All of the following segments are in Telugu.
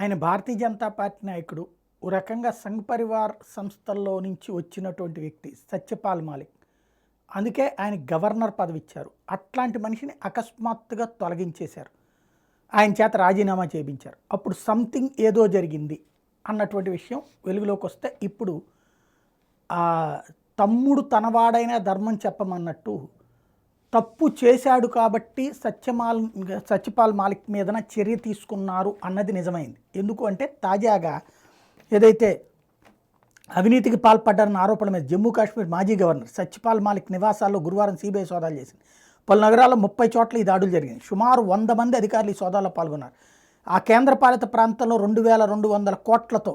ఆయన భారతీయ జనతా పార్టీ నాయకుడు. ఓ రకంగా సంఘ్ పరివార్ సంస్థల్లో నుంచి వచ్చినటువంటి వ్యక్తి సత్యపాల్ మాలిక్. అందుకే ఆయనకి గవర్నర్ పదవిచ్చారు. అట్లాంటి మనిషిని అకస్మాత్తుగా తొలగించేశారు. ఆయన చేత రాజీనామా చేయించారు. అప్పుడు సంథింగ్ ఏదో జరిగింది అన్నటువంటి విషయం వెలుగులోకొస్తే ఇప్పుడు తమ్ముడు తనవాడైన ధర్మం చెప్పమన్నట్టు తప్పు చేశాడు కాబట్టి సత్యపాల్ మాలిక్ మీదన చర్య తీసుకున్నారు అన్నది నిజమైంది. ఎందుకు అంటే తాజాగా ఏదైతే అవినీతికి పాల్పడ్డారన్న ఆరోపణల మీద జమ్మూ కాశ్మీర్ మాజీ గవర్నర్ సత్యపాల్ మాలిక్ నివాసాల్లో గురువారం సిబిఐ సోదాలు చేసింది. పలు నగరాల్లో 30 చోట్ల ఈ దాడులు జరిగాయి. సుమారు 100 మంది అధికారులు ఈ సోదాల్లో పాల్గొన్నారు. ఆ కేంద్రపాలిత ప్రాంతంలో 2200 కోట్లతో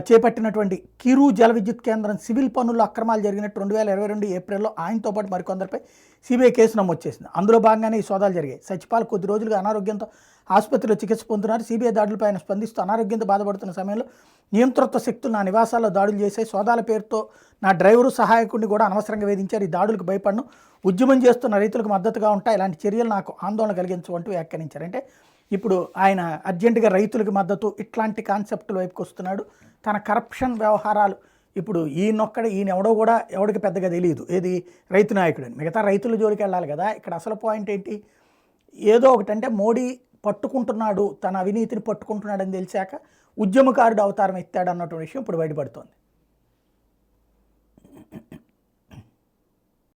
చేపట్టినటువంటి కిరు జల విద్యుత్ కేంద్రం సివిల్ పనుల్లో అక్రమాలు జరిగినట్టు 2022 ఏప్రిల్లో ఆయనతో పాటు మరికొందరిపై సిబిఐ కేసు నమోదు చేసింది. అందులో భాగంగానే ఈ సోదాలు జరిగాయి. సత్యపాల్ కొద్ది రోజులుగా అనారోగ్యంతో ఆసుపత్రిలో చికిత్స పొందుతున్నారు. సిబిఐ దాడులపై ఆయన స్పందిస్తూ అనారోగ్యంతో బాధపడుతున్న సమయంలో నియంతృత్వ శక్తులు నా నివాసాల్లో దాడులు చేశాయి. సోదాల పేరుతో నా డ్రైవరు సహాయకుడిని కూడా అనవసరంగా వేధించారు. ఈ దాడులకు భయపడను, ఉద్యమం చేస్తున్న రైతులకు మద్దతుగా ఉంటాయి, ఇలాంటి చర్యలు నాకు ఆందోళన కలిగించవంటూ వ్యాఖ్యానించారు. అంటే ఇప్పుడు ఆయన అర్జెంటుగా రైతులకు మద్దతు ఇట్లాంటి కాన్సెప్టుల వైపుకి వస్తున్నాడు. తన కరప్షన్ వ్యవహారాలు ఇప్పుడు ఈయన ఎవడో కూడా ఎవడికి పెద్దగా తెలియదు ఏది రైతు నాయకుడని. మిగతా రైతుల జోలికి వెళ్ళాలి కదా. ఇక్కడ అసలు పాయింట్ ఏంటి, ఏదో ఒకటంటే మోడీ పట్టుకుంటున్నాడు, తన అవినీతిని పట్టుకుంటున్నాడని తెలిసాక ఉద్యమకారుడు అవతారం ఎత్తాడు అన్నటువంటి విషయం ఇప్పుడు బయటపడుతోంది.